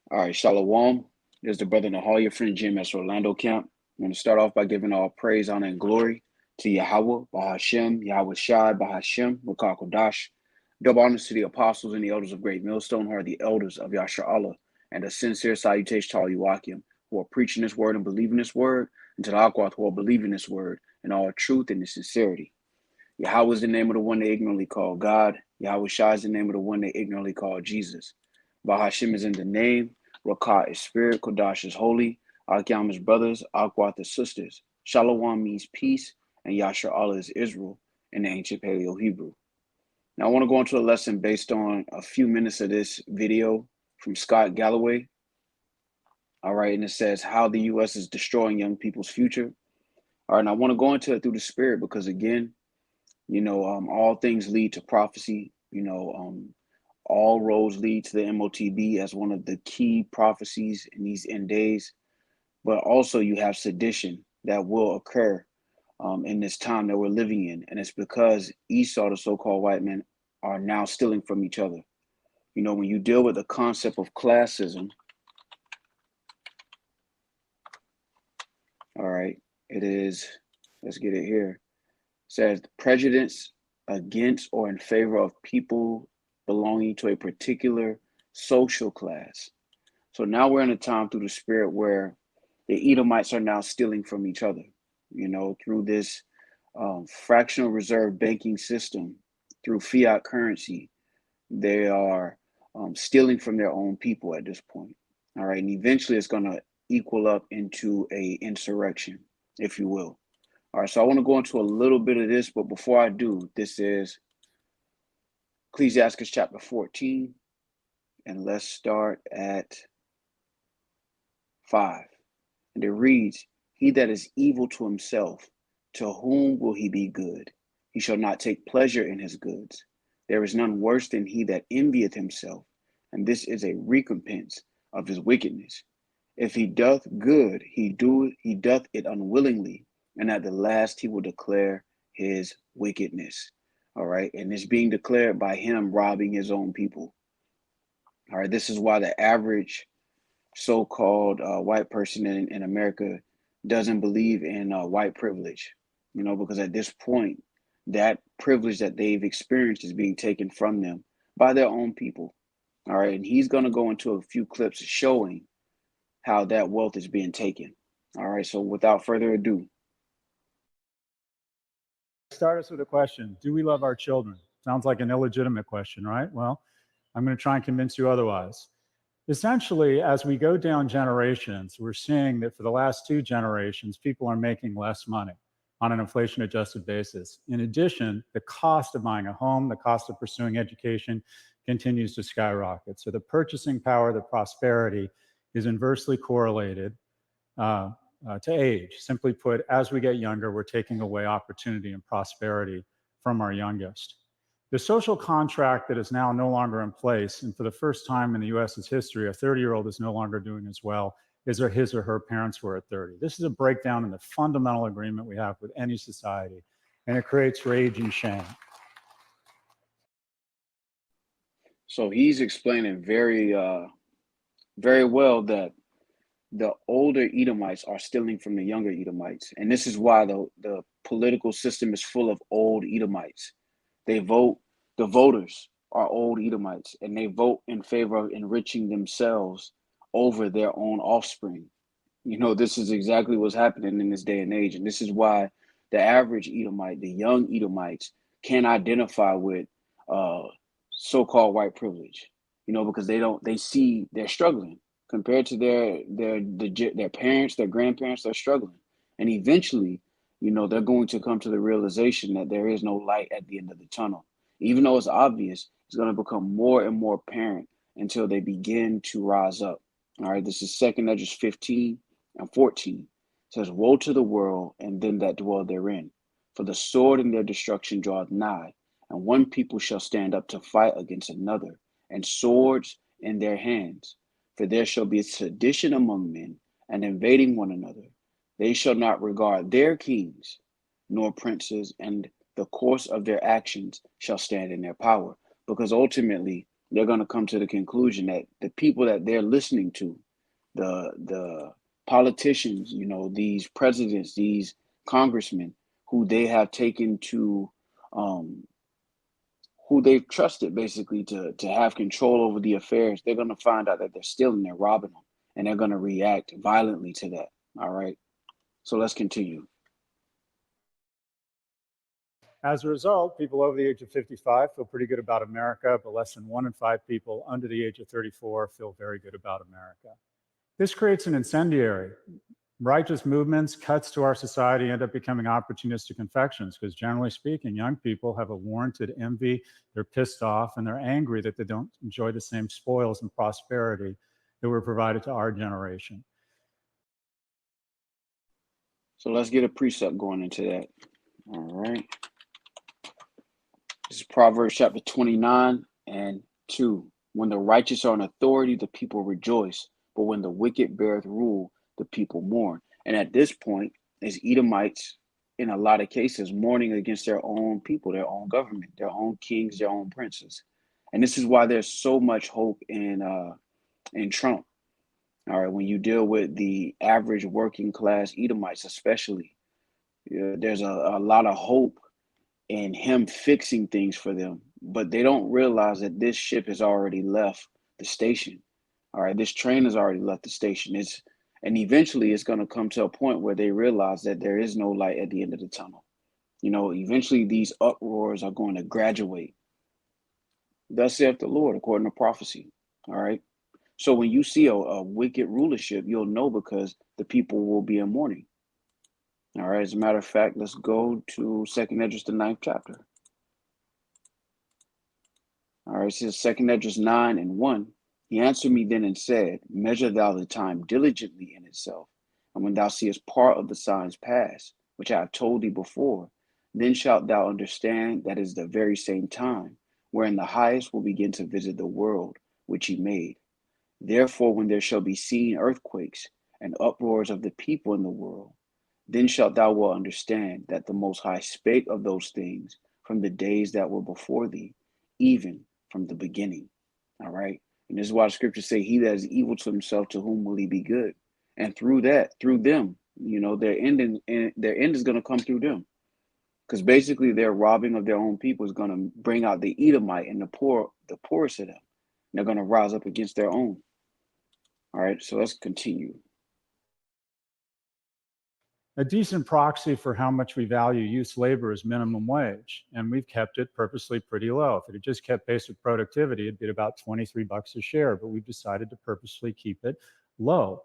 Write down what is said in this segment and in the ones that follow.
All right, Shalom. There's the brother Nahal, your friend Jim at Orlando camp. I want to start off by giving all praise, honor, and glory to Yahweh, Bahashem, Yahweh Shai, Bahashem, Rakah Kodash. Double honors to the apostles and the elders of Great Millstone, who are the elders of Yasha Allah, and a sincere salutation to all you Akim, who are preaching this word and believing this word, and to the Akwath, who are believing this word in all truth and in sincerity. Yahweh is the name of the one they ignorantly call God. Yahweh Shai is the name of the one they ignorantly call Jesus. Bahashem is in the name. Rakah is spirit. Kodash is holy. Akyam is brothers. Akwath is sisters. Shalom means peace. And Yasher Allah is Israel in the ancient Paleo Hebrew. Now I want to go into a lesson based on a few minutes of this video from Scott Galloway. All right, and it says how the U.S. is destroying young people's future. All right, and I want to go into it through the spirit because, again, all things lead to prophecy. All roads lead to the MOTB as one of the key prophecies in these end days. But also you have sedition that will occur in this time that we're living in. And it's because Esau, the so-called white men, are now stealing from each other. When you deal with the concept of classism, all right, it is, let's get it here. It says prejudice against or in favor of people belonging to a particular social class. So now we're in a time through the spirit where the Edomites are now stealing from each other, through this fractional reserve banking system, through fiat currency. They are stealing from their own people at this point. All right. And eventually it's going to equal up into a insurrection, if you will. All right. So I want to go into a little bit of this, but before I do, this is Ecclesiastes chapter 14. And let's start at 5. And it reads, he that is evil to himself, to whom will he be good? He shall not take pleasure in his goods. There is none worse than he that envieth himself, and this is a recompense of his wickedness. If he doth good, he doth it unwillingly, and at the last he will declare his wickedness. All right, and it's being declared by him robbing his own people. All right, this is why the average so-called white person in America doesn't believe in white privilege, because at this point, that privilege that they've experienced is being taken from them by their own people. All right, and he's going to go into a few clips showing how that wealth is being taken. All right, so without further ado. Start us with a question. Do we love our children? Sounds like an illegitimate question, right? Well, I'm going to try and convince you otherwise. Essentially, as we go down generations, we're seeing that for the last 2 generations, people are making less money on an inflation-adjusted basis. In addition, the cost of buying a home, the cost of pursuing education continues to skyrocket. So the purchasing power, the prosperity is inversely correlated to age. Simply put, as we get younger, we're taking away opportunity and prosperity from our youngest. The social contract that is now no longer in place, and for the first time in the US's history, a 30-year-old is no longer doing as well as his or her parents were at 30. This is a breakdown in the fundamental agreement we have with any society, and it creates rage and shame. So he's explaining very well that the older Edomites are stealing from the younger Edomites. And this is why the political system is full of old Edomites. The voters are old Edomites, and they vote in favor of enriching themselves over their own offspring. This is exactly what's happening in this day and age. And this is why the average Edomite, the young Edomites, can't identify with so-called white privilege, because they see they're struggling compared to their parents, their grandparents. They're struggling, and eventually, they're going to come to the realization that there is no light at the end of the tunnel. Even though it's obvious, it's going to become more and more apparent until they begin to rise up. All right, this is 2 Esdras 15 and 14. It says, woe to the world and them that dwell therein, for the sword and their destruction draweth nigh, and one people shall stand up to fight against another, and swords in their hands. For there shall be sedition among men, and invading one another. They shall not regard their kings, nor princes, and the course of their actions shall stand in their power. Because ultimately, they're going to come to the conclusion that the people that they're listening to, the politicians, these presidents, these congressmen who they have taken to, um, who they've trusted basically to have control over the affairs, they're going to find out that they're stealing, they're robbing them, and they're going to react violently to that. All right. So let's continue. As a result, people over the age of 55 feel pretty good about America, but less than 1 in 5 people under the age of 34 feel very good about America. This creates an incendiary. Righteous movements, cuts to our society end up becoming opportunistic infections because, generally speaking, young people have a warranted envy. They're pissed off and they're angry that they don't enjoy the same spoils and prosperity that were provided to our generation. So let's get a precept going into that. All right. This is Proverbs chapter 29 and 2. When the righteous are in authority, the people rejoice, but when the wicked beareth rule, the people mourn. And at this point, is Edomites, in a lot of cases, mourning against their own people, their own government, their own kings, their own princes. And this is why there's so much hope in Trump. All right, when you deal with the average working class Edomites, especially, there's a lot of hope in him fixing things for them, but they don't realize that this ship has already left the station. All right, this train has already left the station. And eventually it's going to come to a point where they realize that there is no light at the end of the tunnel. Eventually these uproars are going to graduate. Thus saith the Lord, according to prophecy. All right. So when you see a wicked rulership, you'll know because the people will be in mourning. All right. As a matter of fact, let's go to 2nd Esdras, the 9th chapter. All right, it says 2nd Esdras 9 and 1. He answered me then and said, measure thou the time diligently in itself, and when thou seest part of the signs pass, which I have told thee before, then shalt thou understand that is the very same time, wherein the highest will begin to visit the world which he made. Therefore, when there shall be seen earthquakes and uproars of the people in the world, then shalt thou well understand that the Most High spake of those things from the days that were before thee, even from the beginning. All right. And this is why the scriptures say, he that is evil to himself, to whom will he be good? And through them, their end is going to come through them. Because basically their robbing of their own people is going to bring out the Edomite and the poorest of them. They're going to rise up against their own. All right, so let's continue. A decent proxy for how much we value youth labor is minimum wage, and we've kept it purposely pretty low. If it had just kept pace with productivity, it'd be about $23 a share, but we've decided to purposely keep it low.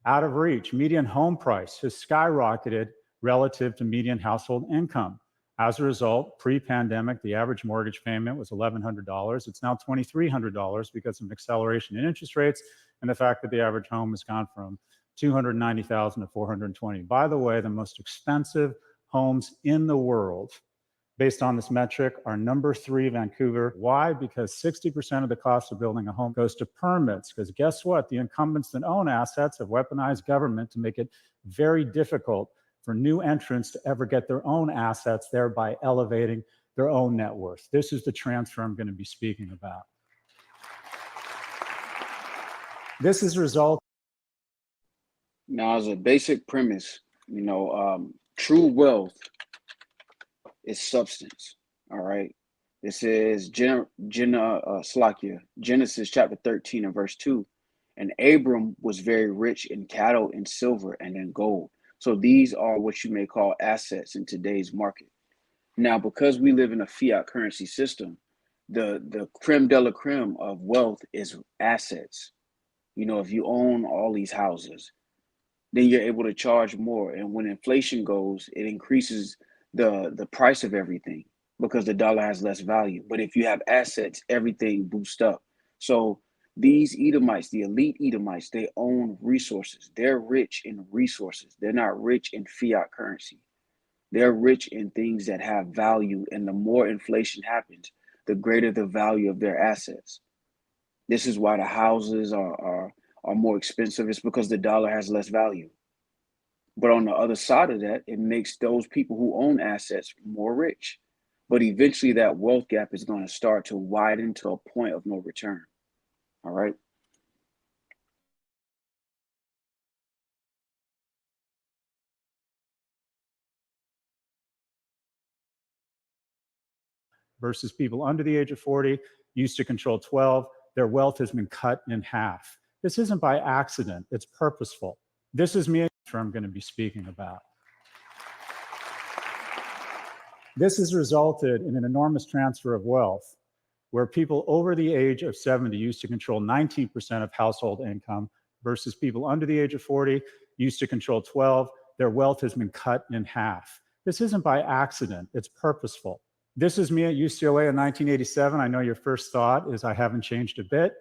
Out of reach, median home price has skyrocketed relative to median household income. As a result, pre-pandemic, the average mortgage payment was $1,100. It's now $2,300 because of an acceleration in interest rates and the fact that the average home has gone from 290,000 to 420. By the way, the most expensive homes in the world based on this metric are number 3, Vancouver. Why? Because 60% of the cost of building a home goes to permits. Because guess what? The incumbents that own assets have weaponized government to make it very difficult for new entrants to ever get their own assets, thereby elevating their own net worth. This is the transfer I'm going to be speaking about. This is a result. Now, as a basic premise, true wealth is substance. All right. This is Genesis chapter 13 and verse 2. And Abram was very rich in cattle and silver and in gold. So these are what you may call assets in today's market. Now, because we live in a fiat currency system, the creme de la creme of wealth is assets. If you own all these houses, then you're able to charge more. And when inflation goes, it increases the price of everything because the dollar has less value. But if you have assets, everything boosts up. So these Edomites, the elite Edomites, they own resources. They're rich in resources. They're not rich in fiat currency. They're rich in things that have value. And the more inflation happens, the greater the value of their assets. This is why the houses are more expensive. It's because the dollar has less value. But on the other side of that, it makes those people who own assets more rich But eventually that wealth gap is going to start to widen to a point of no return. All right. Versus people under the age of 40 used to control 12. Their wealth has been cut in half. This isn't by accident, it's purposeful. This is me, I'm going to be speaking about. This has resulted in an enormous transfer of wealth, where people over the age of 70 used to control 19% of household income versus people under the age of 40 used to control 12. Their wealth has been cut in half. This isn't by accident, it's purposeful. This is me at UCLA in 1987. I know your first thought is I haven't changed a bit.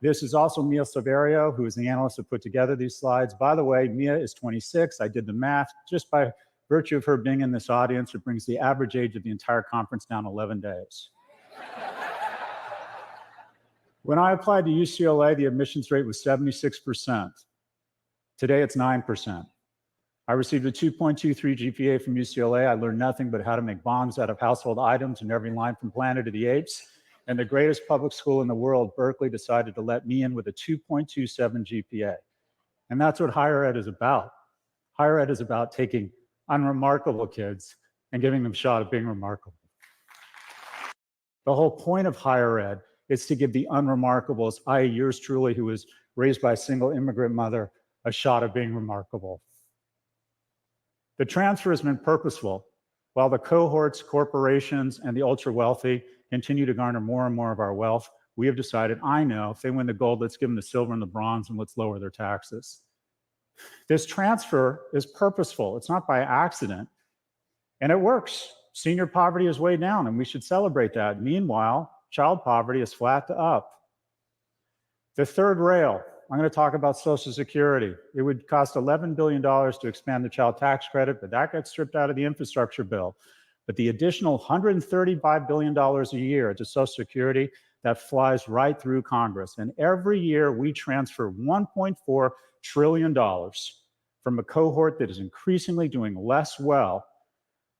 This is also Mia Silverio, who is the analyst who put together these slides. By the way, Mia is 26. I did the math. Just by virtue of her being in this audience, it brings the average age of the entire conference down 11 days. When I applied to UCLA, the admissions rate was 76%. Today, it's 9%. I received a 2.23 GPA from UCLA. I learned nothing but how to make bombs out of household items in every line from Planet of the Apes. And the greatest public school in the world, Berkeley, decided to let me in with a 2.27 GPA. And that's what higher ed is about. Higher ed is about taking unremarkable kids and giving them a shot at being remarkable. The whole point of higher ed is to give the unremarkables, i.e. yours truly, who was raised by a single immigrant mother, a shot at being remarkable. The transfer has been purposeful. While the cohorts, corporations, and the ultra-wealthy continue to garner more and more of our wealth, we have decided, I know, if they win the gold, let's give them the silver and the bronze, and let's lower their taxes. This transfer is purposeful. It's not by accident, and it works. Senior poverty is way down, and we should celebrate that. Meanwhile, child poverty is flat to up. The third rail, I'm going to talk about Social Security. It would cost $11 billion to expand the child tax credit, but that got stripped out of the infrastructure bill. But the additional $135 billion a year to Social Security, that flies right through Congress. And every year we transfer $1.4 trillion from a cohort that is increasingly doing less well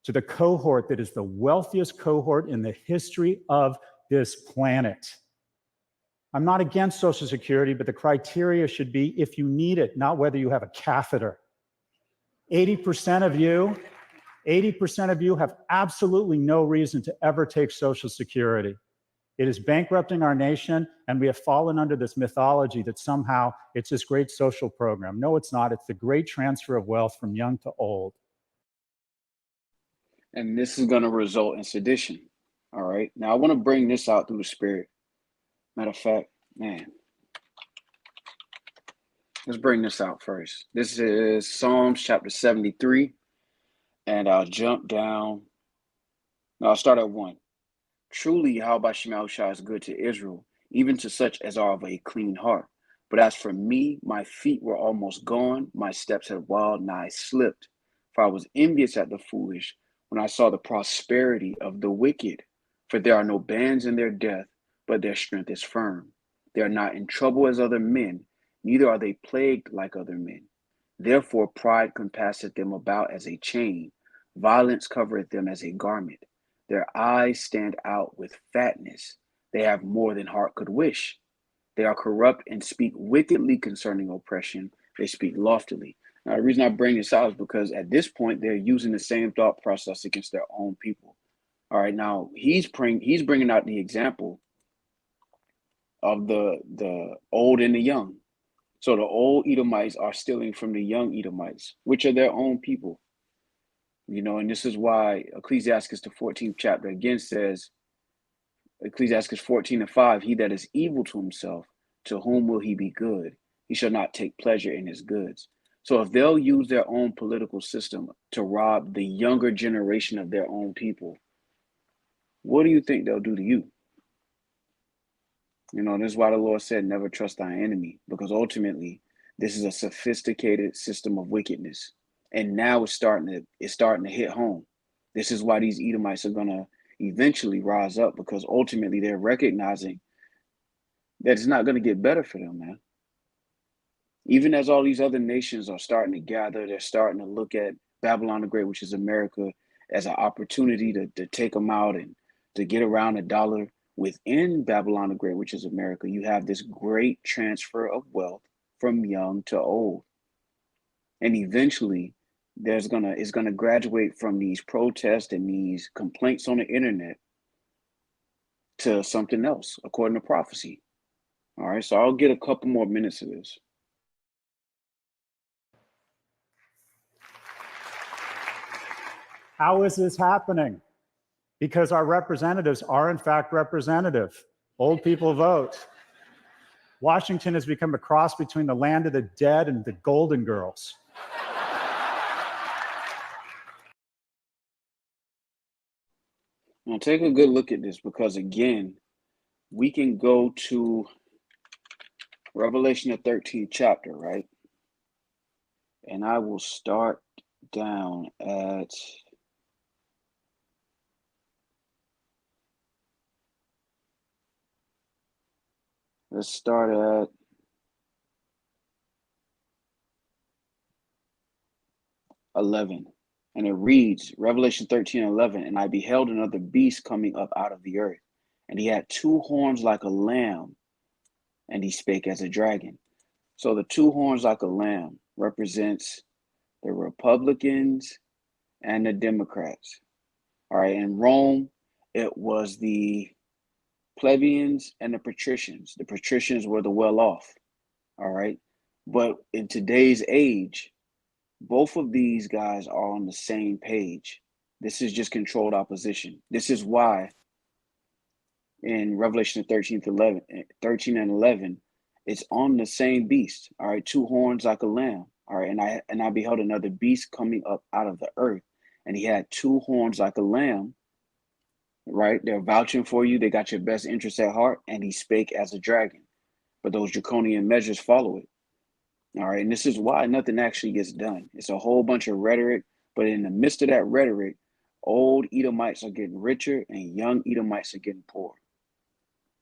to the cohort that is the wealthiest cohort in the history of this planet. I'm not against Social Security, but the criteria should be if you need it, not whether you have a catheter. 80% of you have absolutely no reason to ever take Social Security. It is bankrupting our nation, and we have fallen under this mythology that somehow it's this great social program. No, it's not. It's the great transfer of wealth from young to old. And this is going to result in sedition. All right. Now, I want to bring this out through the spirit. Matter of fact, man, let's bring this out first. This is Psalms chapter 73, and I'll jump down. No, I'll start at 1. Truly, Yahweh Shemel is good to Israel, even to such as are of a clean heart. But as for me, my feet were almost gone, my steps had well nigh slipped. For I was envious at the foolish when I saw the prosperity of the wicked. For there are no bands in their death, but their strength is firm. They are not in trouble as other men, neither are they plagued like other men. Therefore pride compasseth them about as a chain, violence covereth them as a garment. Their eyes stand out with fatness. They have more than heart could wish. They are corrupt and speak wickedly concerning oppression. They speak loftily. Now, the reason I bring this out is because at this point, they're using the same thought process against their own people. All right, now he's bringing out the example of the old and the young. So the old Edomites are stealing from the young Edomites, which are their own people. You know, and this is why Ecclesiastes, the 14th chapter, again says, Ecclesiastes 14:5, he that is evil to himself, to whom will he be good? He shall not take pleasure in his goods. So if they'll use their own political system to rob the younger generation of their own people, what do you think they'll do to you? You know, this is why the Lord said, never trust thy enemy, because ultimately this is a sophisticated system of wickedness. And now it's starting to hit home. This is why these Edomites are going to eventually rise up, because ultimately they're recognizing that it's not going to get better for them, man. Even as all these other nations are starting to gather, they're starting to look at Babylon the Great, which is America, as an opportunity to take them out and to get around $1 within Babylon the Great, which is America. You have this great transfer of wealth from young to old. And eventually it's gonna graduate from these protests and these complaints on the internet to something else, according to prophecy. All right, so I'll get a couple more minutes of this. How is this happening? Because our representatives are, in fact, representative. Old people vote. Washington has become a cross between the land of the dead and the Golden Girls. Now, take a good look at this, because, again, we can go to Revelation, the 13th chapter, right? And I will start down at let's start at 11. And it reads, Revelation 13:11, and I beheld another beast coming up out of the earth, and he had 2 horns like a lamb, and he spake as a dragon. So the 2 horns like a lamb represents the Republicans and the Democrats. All right, in Rome, it was the plebeians and the patricians. The patricians were the well off. All right, but in today's age, both of these guys are on the same page. This is just controlled opposition. This is why in Revelation 13 and 11, it's on the same beast. All right, 2 horns like a lamb. All right, and I beheld another beast coming up out of the earth, and he had 2 horns like a lamb. Right, they're vouching for you. They got your best interest at heart, and he spake as a dragon. But those draconian measures follow it. All right, and this is why nothing actually gets done. It's a whole bunch of rhetoric, but in the midst of that rhetoric, old Edomites are getting richer and young Edomites are getting poor.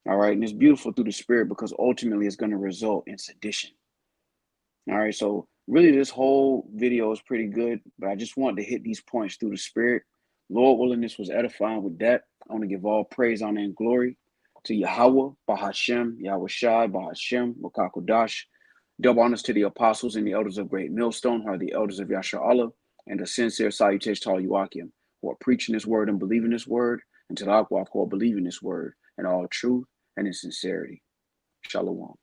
All right, and it's beautiful through the spirit, because ultimately it's going to result in sedition. All right, so really this whole video is pretty good, but I just wanted to hit these points through the spirit. Lord willing, this was edifying. With that, I want to give all praise, honor, and glory to Yahweh, Bahashem, Yahweh Shai, Bahashem, Wakakodash. Double honors to the apostles and the elders of Great Millstone, who are the elders of Yasha Allah, and a sincere salutation to all Yuakim, who are preaching this word and believing this word, and to the Akwak, who are believing this word in all truth and in sincerity. Shalom.